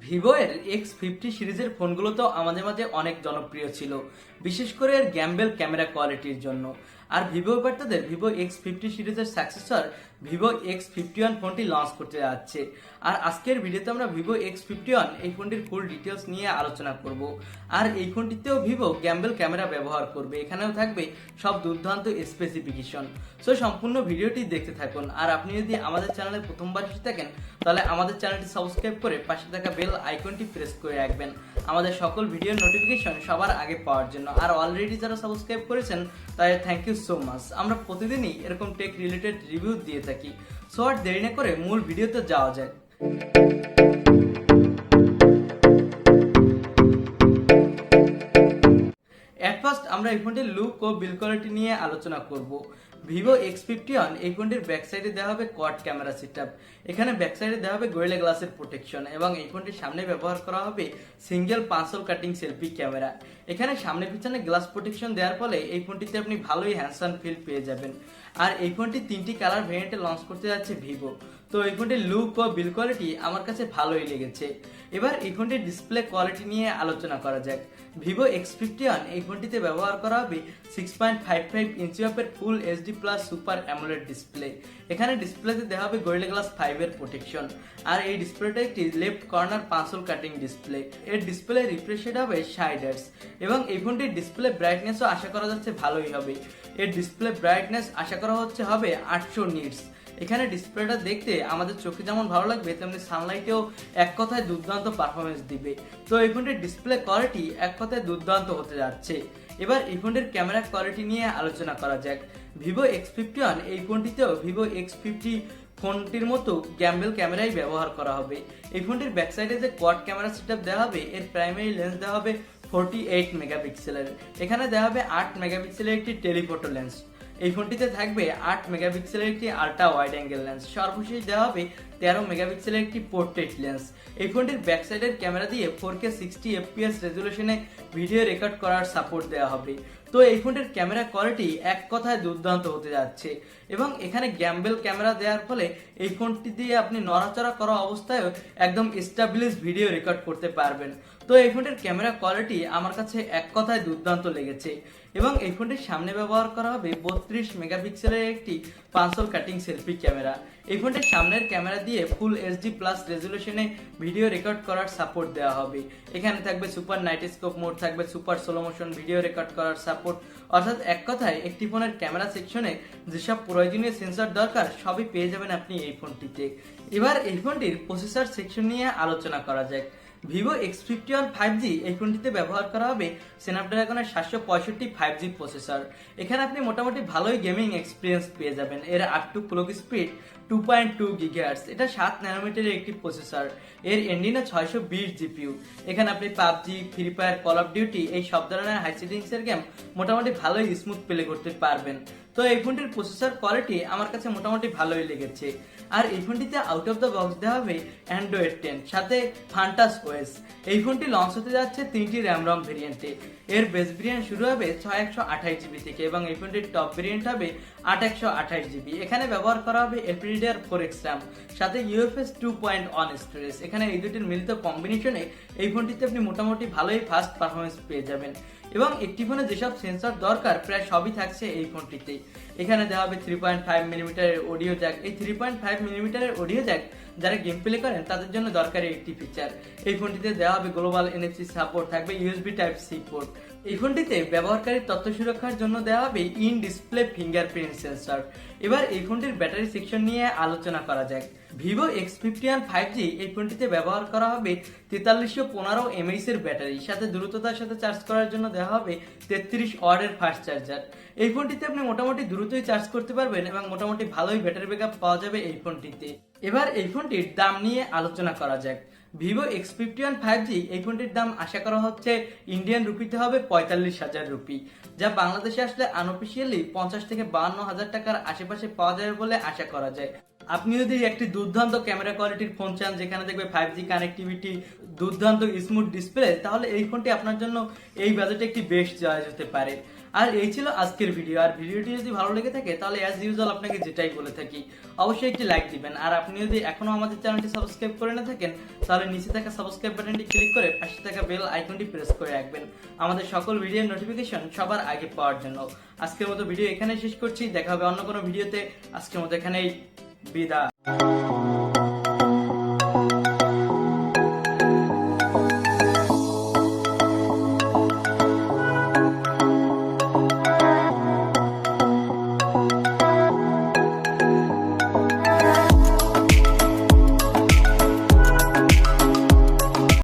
Vivo এর X50 সিরিজের ফোনগুলো তো আমাদের মাঝে অনেক জনপ্রিয় ছিল, বিশেষ করে এর গ্যাম্বেল ক্যামেরা কোয়ালিটির জন্য। আর ভিভো এবার তাদের ভিভো X50 সিরিজের সাকসেসর ভিভো X51 ফোনটি লঞ্চ করতে যাচ্ছে। আর আজকের ভিডিওতে আমরা ভিভো X51 এই ফোনটির ফুল ডিটেলস নিয়ে আলোচনা করব। আর এই ফোনটিতেও ভিভো গ্যাম্বেল ক্যামেরা ব্যবহার করবে, এখানেও থাকবে সব দুর্দান্ত স্পেসিফিকেশন। সো সম্পূর্ণ ভিডিওটি দেখতে থাকুন। আর আপনি যদি আমাদের চ্যানেলে প্রথমবার এসে থাকেন তাহলে আমাদের চ্যানেলটি সাবস্ক্রাইব করে পাশে থাকা বেল আইকনটি প্রেস করে রাখবেন আমাদের সকল ভিডিওর নোটিফিকেশন সবার আগে পাওয়ার জন্য। আর অলরেডি যারা সাবস্ক্রাইব করেছেন তাদের থ্যাংক ইউ সো মাচ। আমরা প্রতিদিনই এরকম টেক রিলেটেড রিভিউ দিয়ে থাকি। সো আর দেরি না করে মূল ভিডিওতে যাওয়া যায়। এট ফার্স্ট আমরা এই ফোনটির লুক ও বিল্ড কোয়ালিটি নিয়ে আলোচনা করব। ভিভো X51 এই ফোনটির ব্যাক সাইডে দেওয়া হবে কোয়াড ক্যামেরা সেটআপ। এখানে ব্যাক সাইডে দেওয়া হবে গরিলা গ্লাসের প্রোটেকশন এবং এই ফোনটির সামনে ব্যবহার করা হবে সিঙ্গেল পাঁচল কাটিং সেলফি ক্যামেরা। এখানে সামনে পিছনে গ্লাস প্রোটেকশন দেওয়ার ফলে এই ফোনটিতে আপনি ভালোই হ্যান্ডসাম ফিল পেয়ে যাবেন। আর এই ফোনটি তিনটি কালার ভেরিয়েন্টে লঞ্চ করতে যাচ্ছে ভিভো। তো এই ফোনটির লুক ও বিল্ড কোয়ালিটি আমার কাছে ভালোই লেগেছে। এবার এই ফোনটির ডিসপ্লে কোয়ালিটি নিয়ে আলোচনা করা যাক। ভিভো X51 এই ফোনটিতে ব্যবহার করা হবে 6.55 ইঞ্চি মাপের ফুল HD plus super AMOLED display. এখানে ডিসপ্লেতে দেওয়া হবে গরিলা গ্লাস 5 এর প্রোটেকশন। আর এই ডিসপ্লেটা একটি লেফট কর্নার পাঁচল কাটিং ডিসপ্লে। এর ডিসপ্লে রিফ্রেশ রেট হবে 60 হার্টজ এবং এই ফোনটির ডিসপ্লে ব্রাইটনেসও আশা করা যাচ্ছে ভালোই হবে। এর ডিসপ্লে ব্রাইটনেস আশা করা হচ্ছে হবে 800 নিটস। এখানে ডিসপ্লেটা দেখতে আমাদের চোখে যেমন ভালো লাগবে তেমনি সানলাইটেও এক কথায় দুর্দান্ত পারফরমেন্স দিবে। তো এই ফোনটির ডিসপ্লে কোয়ালিটি এক কথায় দুর্দান্ত হতে যাচ্ছে। এবার এই ফোনটির ক্যামেরা কোয়ালিটি নিয়ে আলোচনা করা যাক। ভিভো X51 এই ফোনটিতেও ভিভো X50 ফোনটির মতো গ্যাম্বেল ক্যামেরাই ব্যবহার করা হবে। এই ফোনটির ব্যাক সাইডে যে কোয়াড ক্যামেরা সেটআপ দেওয়া হবে এর প্রাইমারি লেন্স দেওয়া হবে 48 মেগাপিক্সেলের। এখানে দেওয়া হবে 8 মেগাপিক্সেলের একটি টেলিফোটো লেন্স। এই ফোনটিতে থাকবে 8 মেগাপিক্সেলের একটি আল্ট্রা ওয়াইড অ্যাঙ্গেল লেন্স। সর্বশেষ দেওয়া হবে 13 মেগাপিক্সেলের একটি পোর্ট্রেট লেন্স। এই ফোনটির ব্যাক সাইডের ক্যামেরা দিয়ে 4K 60 FPS রেজুলেশনে ভিডিও রেকর্ড করার সাপোর্ট দেওয়া হবে। তো এই ফোনটির ক্যামেরা কোয়ালিটি এক কথায় দুর্দান্ত হতে যাচ্ছে এবং এখানে গ্যাম্বেল ক্যামেরা দেওয়ার ফলে এই ফোনটি দিয়ে আপনি নড়াচড়া করা অবস্থায়ও একদম এস্টাবলিশ ভিডিও রেকর্ড করতে পারবেন। তো এই ফোনটির ক্যামেরা কোয়ালিটি আমার কাছে এক কথায় দুর্দান্ত লেগেছে এবং এই ফোনটির সামনে ব্যবহার করা হবে 32 মেগাপিক্সেলের একটি পাঁচল কাটিং সেলফি ক্যামেরা। এই ফোনটির সামনের ক্যামেরা দিয়ে ফুল এইচডি প্লাস রেজুলেশনে ভিডিও রেকর্ড করার সাপোর্ট দেওয়া হবে। এখানে থাকবে সুপার নাইটস্কোপ মোড, থাকবে super slow motion video record করার সাপোর্ট। অর্থাৎ এক কথায় একটি ফোনের ক্যামেরা সেকশনে যেসব প্রয়োজনীয় সেন্সর দরকার সবই পেয়ে যাবেন আপনি এই ফোনটিতে। এবার এই ফোনটির প্রসেসর সেকশন নিয়ে আলোচনা করা যাক। ভিভো X51 5G এই ফোনটিতে ব্যবহার করা হবে স্ন্যাপড্রাগনের 765 5G প্রসেসর। এখানে আপনি মোটামুটি ভালোই গেমিং এক্সপিরিয়েন্স পেয়ে যাবেন। এর আপ-টু ক্লক স্পিড 2.2 GHz। এটা 7 ন্যানোমিটারের একটি প্রসেসর। এর এন্ডিনো 620 জিপিইউ। এখানে আপনি PUBG, free fire, call of duty এই সব ধরনের হাই সেটিংসের গেম মোটামুটি ভালোই স্মুথ প্লে করতে পারবেন। তো এই ফোনটির প্রসেসর কোয়ালিটি আমার কাছে মোটামুটি ভালোই লেগেছে। আর এই ফোনটিতে আউট অফ দ্য বক্স দেওয়া হবে অ্যান্ড্রয়েড 10 সাথে ফান্টাস ওএস। এই ফোনটি লঞ্চ হতে যাচ্ছে 3টি র্যাম রম ভেরিয়েন্টে। এর বেস ভেরিয়েন্ট শুরু হবে 6128 জিবি থেকে এবং এই ফোনটির টপ ভেরিয়েন্ট হবে 8128 জিবি। এখানে ব্যবহার করা হবে এলপিডিডিআর 4X RAM সাথে UFS 2.1 স্টোরেজ। এখানে এই দুটির মিলিত কম্বিনেশনে এই ফোনটিতে আপনি মোটামুটি ভালোই ফাস্ট পারফরমেন্স পেয়ে যাবেন এবং একটি ফোনে যেসব সেন্সর দরকার প্রায় সবই থাকছে এই ফোনটিতে। এখানে দেওয়া হবে 3.5 মিলিমিটারের অডিও জ্যাক। এই 3.5 মিলিমিটারের অডিও জ্যাক যারা গেম প্লে করেন তাদের জন্য দরকারি একটি ফিচার। এই ফোনটিতে দেওয়া হবে গ্লোবাল NFC সাপোর্ট, থাকবে USB Type-C পোর্ট। এই ফোনটিতে ব্যবহারকারীর তথ্য সুরক্ষার জন্য দেওয়া হবে ইন ডিসপ্লে ফিঙ্গারপ্রিন্ট সেন্সর। এবার এই ফোনটির ব্যাটারি সেকশন নিয়ে আলোচনা করা যাক। ভিভো X51 5G এই ফোনটিতে ব্যবহার করা হবে 4315 mAh এর ব্যাটারি, সাথে দ্রুততার সাথে চার্জ করার জন্য দেওয়া হবে 33 ওয়াটের ফাস্ট চার্জার। এই ফোনটিতে আপনি মোটামুটি দ্রুতই চার্জ করতে পারবেন এবং মোটামুটি ভালোই ব্যাটারি ব্যাকআপ পাওয়া যাবে এই ফোনটিতে। এবার এই ফোনটির দাম নিয়ে আলোচনা করা যাক। ভিভো X51 5G এই ফোনটির দাম আশা করা হচ্ছে ইন্ডিয়ান রুপিতে হবে 45,000 রুপি, যা বাংলাদেশে আসলে আনঅফিসিয়ালি 50 থেকে 52 হাজার টাকার আশেপাশে পাওয়া যাবে বলে আশা করা যায়। আপনি যদি একটি দুর্দান্ত ক্যামেরা কোয়ালিটির ফোন চান যেখানে দেখবে 5G কানেক্টিভিটি, দুর্দান্ত স্মুথ ডিসপ্লে, তাহলে এই ফোনটি আপনার জন্য এই বাজেটে একটি বেস্ট চয়েস হতে পারে। আর এই ছিল আজকের ভিডিও। আর ভিডিওটি যদি ভালো লেগে থাকে তাহলে অ্যাজ ইউজুয়াল আপনাকে যেটাই বলে থাকি, অবশ্যই একটি লাইক দিবেন। আর আপনি যদি এখনো আমাদের চ্যানেলটি সাবস্ক্রাইব করে না থাকেন তাহলে নিচে থাকা সাবস্ক্রাইব বাটনটি ক্লিক করে পাশে থাকা বেল আইকনটি প্রেস করে রাখবেন আমাদের সকল ভিডিওর নোটিফিকেশন সবার আগে পাওয়ার জন্য। আজকের মতো ভিডিও এখানে শেষ করছি, দেখা হবে অন্য কোনো ভিডিওতে। আজকের মতো এখানেই বিদায়।